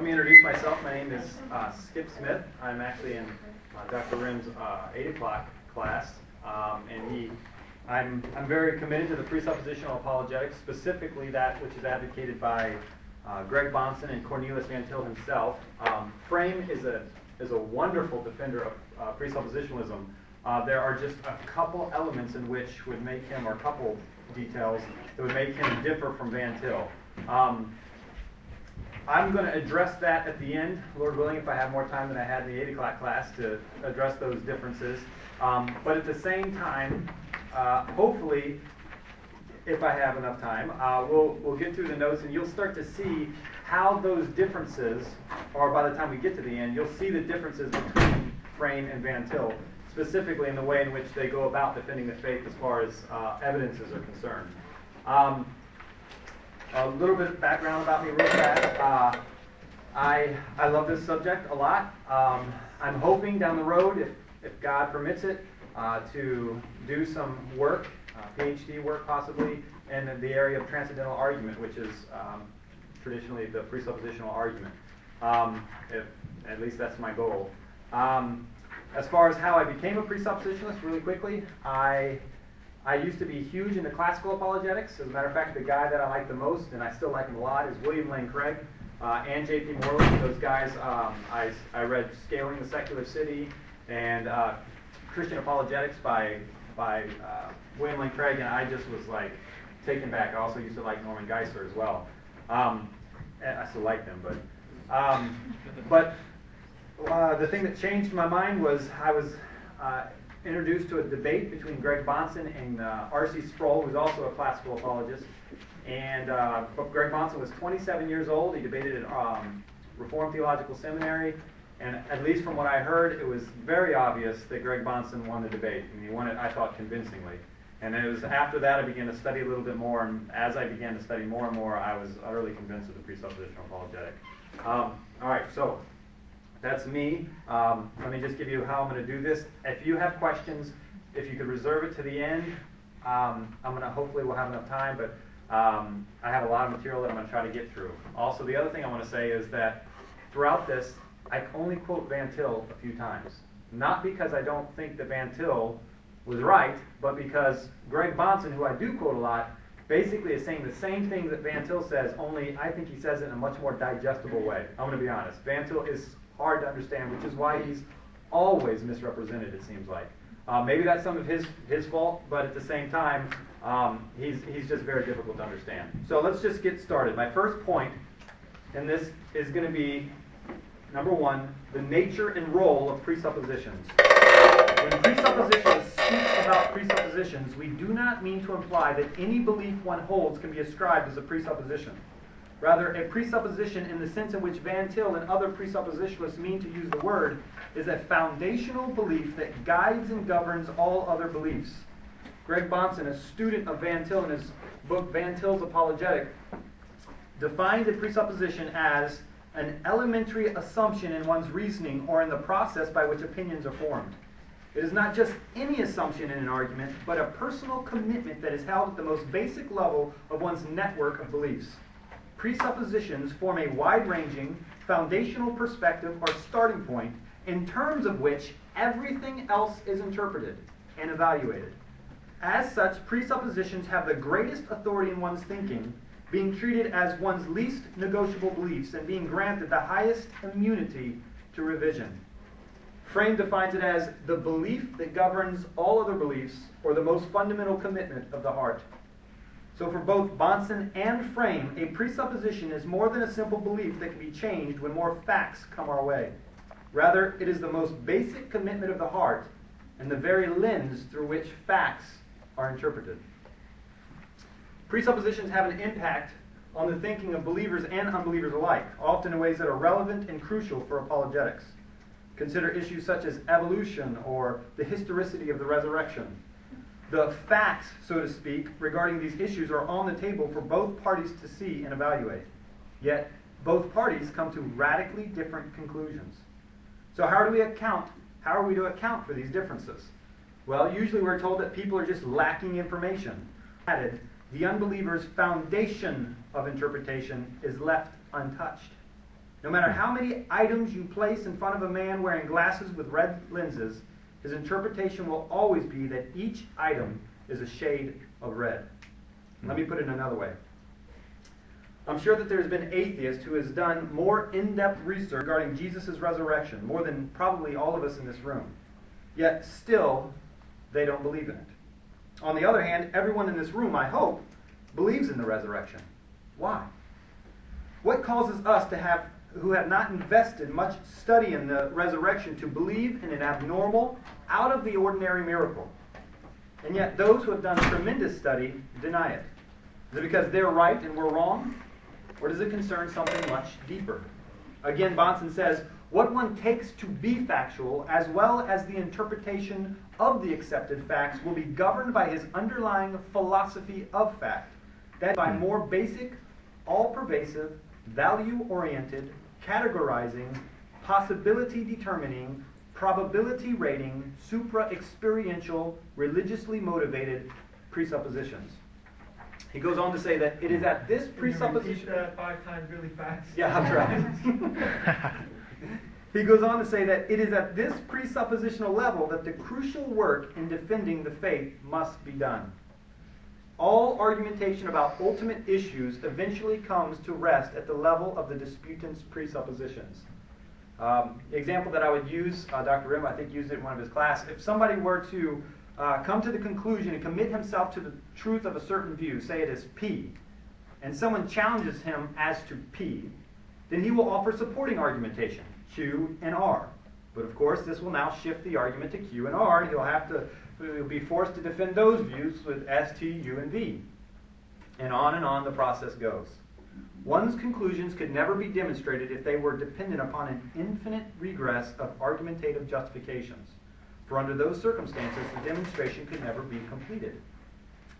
me introduce myself. My name is Skip Smith. I'm actually in Dr. Rim's 8 o'clock class, I'm very committed to the presuppositional apologetics, specifically that which is advocated by Greg Bahnsen and Cornelius Van Til himself. Frame is a wonderful defender of presuppositionalism. There are just a couple elements in which would make him, or a couple details that would make him differ from Van Til. I'm going to address that at the end, Lord willing, if I have more time than I had in the 8 o'clock class to address those differences. But at the same time, hopefully, if I have enough time, we'll get through the notes and you'll start to see how those differences, or by the time we get to the end, you'll see the differences between Frame and Van Til, specifically in the way in which they go about defending the faith as far as evidences are concerned. A little bit of background about me real fast. I love this subject a lot. I'm hoping down the road, if God permits it, to do some work, PhD work possibly, in the area of transcendental argument, which is traditionally the presuppositional argument. At least that's my goal. As far as how I became a presuppositionalist, really quickly, I used to be huge into classical apologetics. As a matter of fact, the guy that I like the most, and I still like him a lot, is William Lane Craig and J.P. Moreland. Those guys, I read Scaling the Secular City and Christian Apologetics by William Lane Craig, and I just was like taken back. I also used to like Norman Geisler as well. I still like them, but the thing that changed my mind was I was introduced to a debate between Greg Bahnsen and R.C. Sproul, who's also a classical apologist. And Greg Bahnsen was 27 years old. He debated at Reformed Theological Seminary. And at least from what I heard, it was very obvious that Greg Bahnsen won the debate. And he won it, I thought, convincingly. And it was after that I began to study a little bit more. And as I began to study more and more, I was utterly convinced of the presuppositional apologetic. All right, so that's me. Let me just give you how I'm going to do this. If you have questions, if you could reserve it to the end, hopefully we'll have enough time, but I have a lot of material that I'm going to try to get through. Also, the other thing I want to say is that throughout this, I only quote Van Til a few times. Not because I don't think that Van Til was right, but because Greg Bahnsen, who I do quote a lot, basically is saying the same thing that Van Til says, only I think he says it in a much more digestible way. I'm going to be honest. Van Til is hard to understand, which is why he's always misrepresented, it seems like. Maybe that's some of his fault, but at the same time, he's just very difficult to understand. So let's just get started. My first point in this is going to be, number one, the nature and role of presuppositions. When presuppositions speak about presuppositions, we do not mean to imply that any belief one holds can be ascribed as a presupposition. Rather, a presupposition in the sense in which Van Til and other presuppositionalists mean to use the word is a foundational belief that guides and governs all other beliefs. Greg Bahnsen, a student of Van Til in his book Van Til's Apologetic, defined a presupposition as an elementary assumption in one's reasoning or in the process by which opinions are formed. It is not just any assumption in an argument, but a personal commitment that is held at the most basic level of one's network of beliefs. Presuppositions form a wide-ranging, foundational perspective or starting point in terms of which everything else is interpreted and evaluated. As such, presuppositions have the greatest authority in one's thinking, being treated as one's least negotiable beliefs and being granted the highest immunity to revision. Frame defines it as the belief that governs all other beliefs, or the most fundamental commitment of the heart. So for both Bahnsen and Frame, a presupposition is more than a simple belief that can be changed when more facts come our way. Rather, it is the most basic commitment of the heart and the very lens through which facts are interpreted. Presuppositions have an impact on the thinking of believers and unbelievers alike, often in ways that are relevant and crucial for apologetics. Consider issues such as evolution or the historicity of the resurrection. The facts, so to speak, regarding these issues are on the table for both parties to see and evaluate. Yet, both parties come to radically different conclusions. So how are we to account for these differences? Well, usually we're told that people are just lacking information. Added, the unbeliever's foundation of interpretation is left untouched. No matter how many items you place in front of a man wearing glasses with red lenses, his interpretation will always be that each item is a shade of red. Let me put it another way. I'm sure that there's been atheists who has done more in-depth research regarding Jesus' resurrection, more than probably all of us in this room. Yet still, they don't believe in it. On the other hand, everyone in this room, I hope, believes in the resurrection. Why? What causes us who have not invested much study in the resurrection to believe in an abnormal, out-of-the-ordinary miracle? And yet those who have done tremendous study deny it. Is it because they're right and we're wrong? Or does it concern something much deeper? Again, Bahnsen says, what one takes to be factual, as well as the interpretation of the accepted facts, will be governed by his underlying philosophy of fact. That is, by more basic, all-pervasive, value-oriented, categorizing, possibility-determining, probability-rating, supra-experiential, religiously motivated presuppositions. He goes on to say that it is at this presupposition... Can you repeat that 5 times really fast? Yeah, I'll try. He goes on to say that it is at this presuppositional level that the crucial work in defending the faith must be done. All argumentation about ultimate issues eventually comes to rest at the level of the disputant's presuppositions. The example that I would use, Dr. Rim, I think, used it in one of his classes. If somebody were to come to the conclusion and commit himself to the truth of a certain view, say it is P, and someone challenges him as to P, then he will offer supporting argumentation, Q and R. But of course, this will now shift the argument to Q and R, and he'll be forced to defend those views with S, T, U, and V. And on the process goes. One's conclusions could never be demonstrated if they were dependent upon an infinite regress of argumentative justifications. For under those circumstances, the demonstration could never be completed.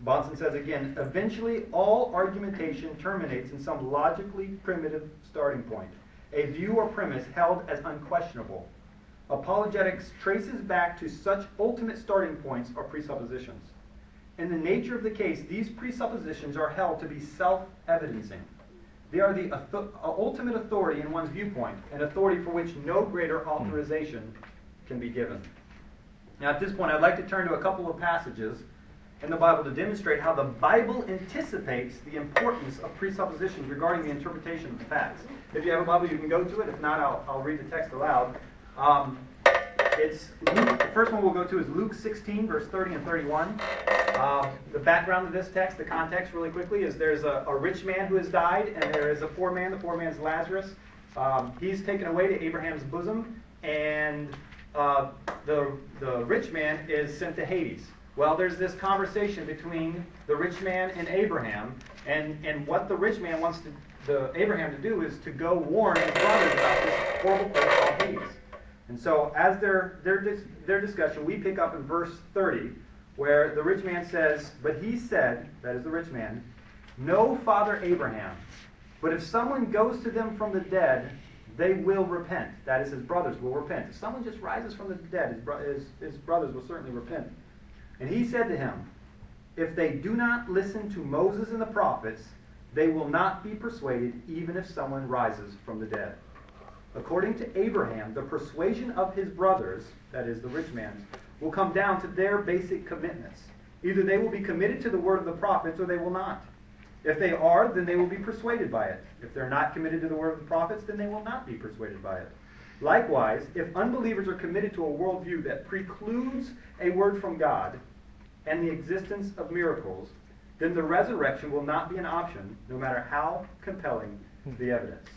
Bahnsen says again, eventually all argumentation terminates in some logically primitive starting point, a view or premise held as unquestionable. Apologetics traces back to such ultimate starting points or presuppositions. In the nature of the case, these presuppositions are held to be self-evidencing. They are the ultimate authority in one's viewpoint, an authority for which no greater authorization can be given. Now at this point, I'd like to turn to a couple of passages in the Bible to demonstrate how the Bible anticipates the importance of presuppositions regarding the interpretation of the facts. If you have a Bible, you can go to it. If not, I'll read the text aloud. It's Luke. The first one we'll go to is Luke 16, verse 30 and 31. The background of this text, the context really quickly, is there's a rich man who has died, and there is a poor man. The poor man's Lazarus. He's taken away to Abraham's bosom, and the rich man is sent to Hades. Well, there's this conversation between the rich man and Abraham, and what the rich man wants Abraham to do is to go warn his brothers about this horrible place called Hades. And so, as their discussion, we pick up in verse 30, where the rich man says, "But he said," that is the rich man, "No, Father Abraham, but if someone goes to them from the dead, they will repent." That is, his brothers will repent. If someone just rises from the dead, his brothers will certainly repent. And he said to him, "If they do not listen to Moses and the prophets, they will not be persuaded even if someone rises from the dead." According to Abraham, the persuasion of his brothers, that is the rich man's, will come down to their basic commitments. Either they will be committed to the word of the prophets or they will not. If they are, then they will be persuaded by it. If they're not committed to the word of the prophets, then they will not be persuaded by it. Likewise, if unbelievers are committed to a worldview that precludes a word from God and the existence of miracles, then the resurrection will not be an option, no matter how compelling the evidence.